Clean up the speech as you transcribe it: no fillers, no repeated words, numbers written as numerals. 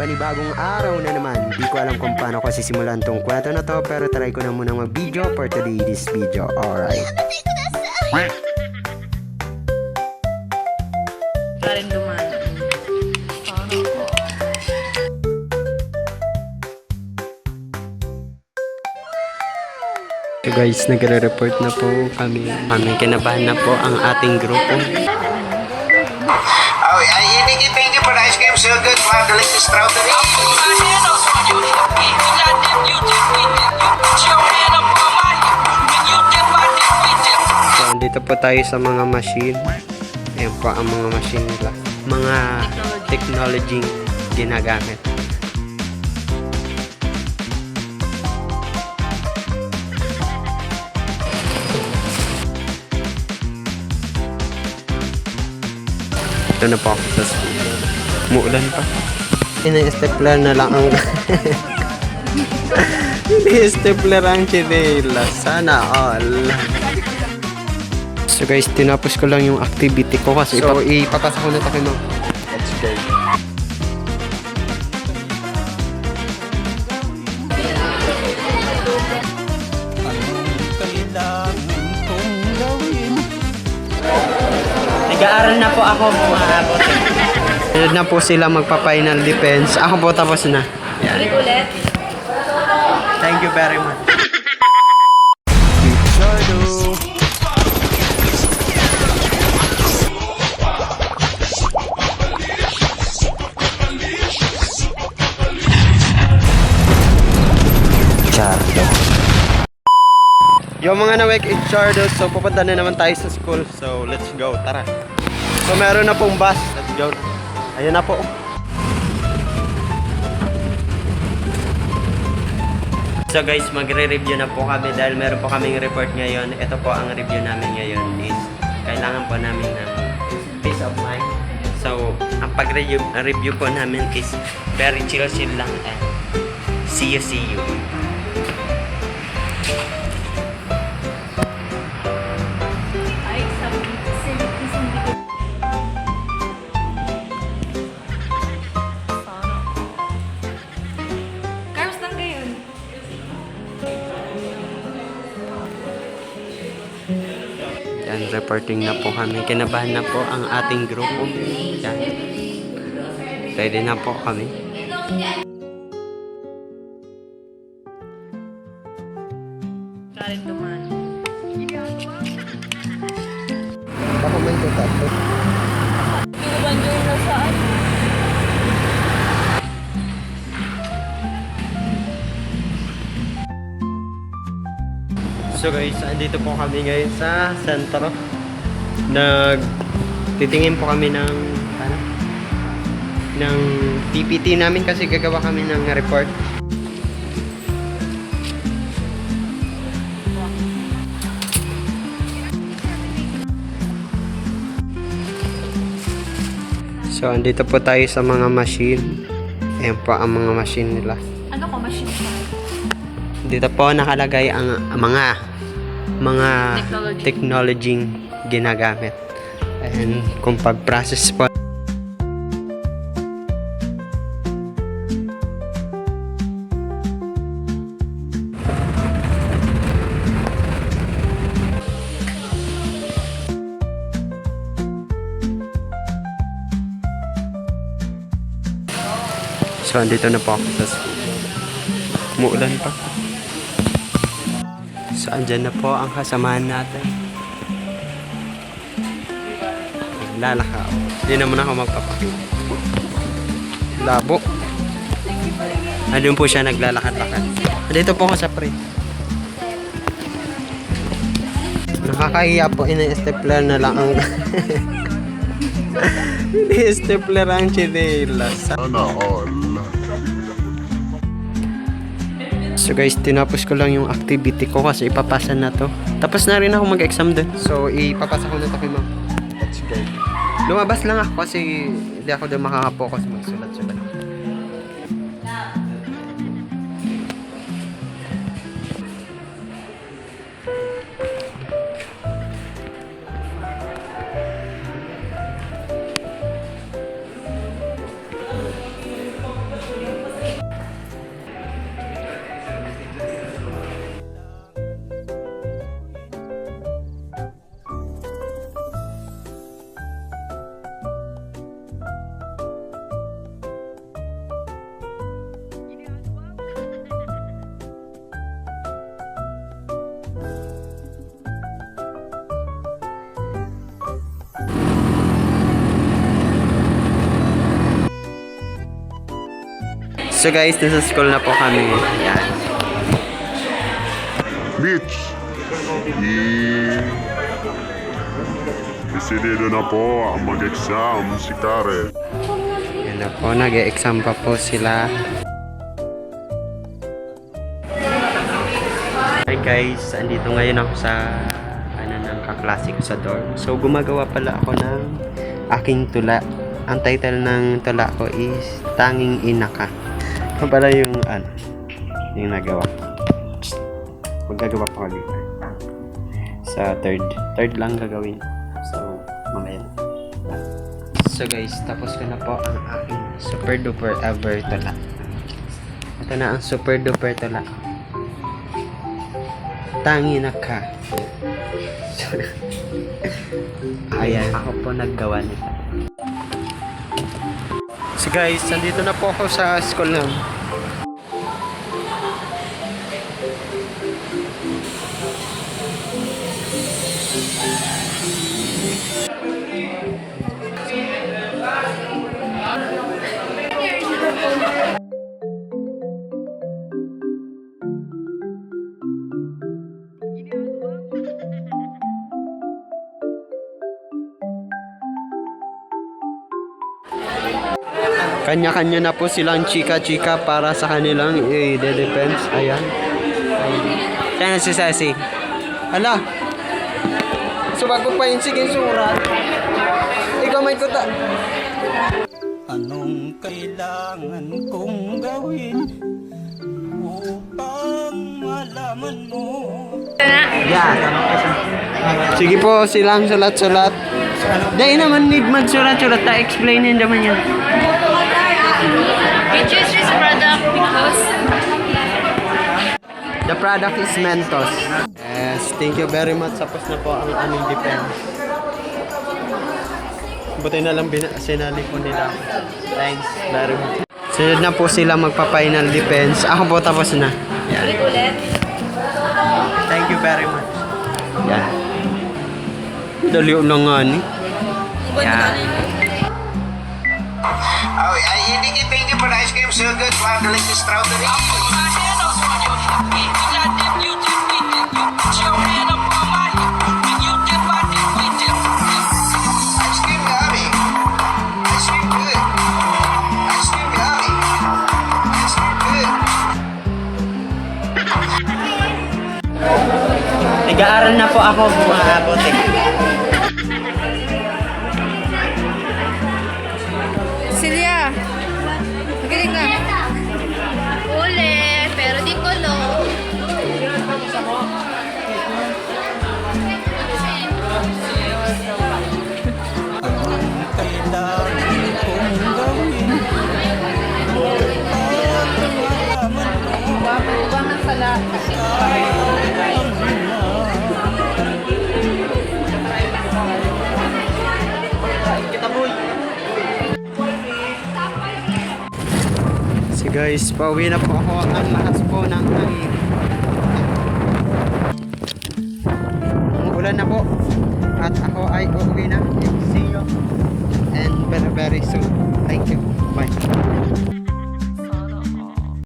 panibagong araw na naman. Di ko alam kung paano ko sisimulan tong kwento na to, pero try ko na munang mag-video for today's video. Alright. Karin duman. So guys, nagre-report na po kami. Kinabahan na po ang ating grupo. Ay, hindi pa na ice cream so good. Mga delicious strawberry. So, andito po tayo sa mga machine. Ayan po ang mga machine nila. Mga technology ginagamit. Ito na po ako sa school. Muulan pa. Ina-stapler na lang ang... Ina-stapler ang chinela. Sana all. So guys, tinapos ko lang yung activity ko kasi ipapasa ko na ito kay Ma'am. Let's go. Nag-aaral na po ako mga bote. Sunod na po sila magpa-final defense. Ako po tapos na. Yan. Ulit. Thank you very much. Chardo. Yung mga na-wake in Chardo, so pupunta na naman tayo sa school. So let's go, tara. So meron na pong bus. Let's go. Ayun na po. So guys, magre-review na po kami dahil meron po kaming report ngayon. Ito po ang review namin ngayon is kailangan po namin ng peace of mind. So, ang pag-review po namin is very chill lang and see you. Ay, sabi ko, silipis hindi ko. Carlos lang ngayon. Yan, reporting na po kami. Kinabahan na po ang ating grupo. Yan. Ready na po kami. Karin duman. Baka may tato. Inuban yung nasaan. So guys, andito po kami ngayon sa sentro. Titingin po kami ng PPT namin kasi gagawa kami ng report. So andito po tayo sa mga machine. Ayan po ang mga machine nila. Ano ko, machine siya? Dito po nakalagay ang mga technology ginagamit. And kung pag-process po. So, andito na po ako sa school. Muulan pa. So, andyan na po ang kasamahan natin. Naglalakaw. Hindi naman ako magpapakita. Labo. Andun po siya naglalakad-lakad. Andito po ako sa pre. Nakakahiya po. Ina-stapler na lang ang... Ina-stapler ang chinelas. So guys, tinapos ko lang yung activity ko kasi ipapasa na to. Tapos na rin ako mag-exam din. So, ipapasa ko na to kay Ma'am. Let's go. Lumabas lang ako kasi hindi ako din makakapokus magsulat-sulat. So guys, nasa school na po kami. Yan. Mitch! Desidido na po ang mag-exam si Karen. Yan na po, nag-exam pa po sila. Hi guys, andito ngayon ako sa ng kaklase ko sa dorm. So gumagawa pala ako ng aking tula. Ang title ng tula ko is Tanging Ina Ka. Ito pala yung yung nagawa. Magagawa pa ako dito. Sa third lang gagawin. So mamaya. So guys, tapos ko na po ang aking super duper ever tula. Ito na ang super duper tula. Tanging Ina Ka. Ayan, ako po naggawa nito. So guys, nandito na po ako sa school na. Kanya-kanya na po silang chika-chika para sa kanilang i-defense. Ayan. Siya na si Ceci. Hala! Subagot pa yun. Sige, surat. Ikaw may kuta. Anong kailangan kong gawin upang malaman mo? Yeah. Sige po, silang sulat-sulat. Dahil naman need magsulat-sulat. Ta-explainin naman yan. We choose this product because The product is Mentos. Yes, thank you very much. Tapos na po ang aming defense. Buti na lang sinali po nila. Thanks very much. Sunod na po sila magpa-final defense. Ako po tapos na. Yan. ulit. Thank you very much. Yan. Dali lang nga ni. Yan. Oh, hindi pa na ice cream so good. Madaling strawberry. Ice cream yummy. Ice cream good. Ice cream yummy. Ice cream good. Nag-aaral na po ako bumaabot eh. Silya, magaling ka. Ulit, pero di ko lo. Anong kailangan kong gawin upang malaman mo? So guys, pauwi na po ako. Ang lakas po ng hangin. Umuulan na po. At ako ay uuwi na. See you. And very very soon.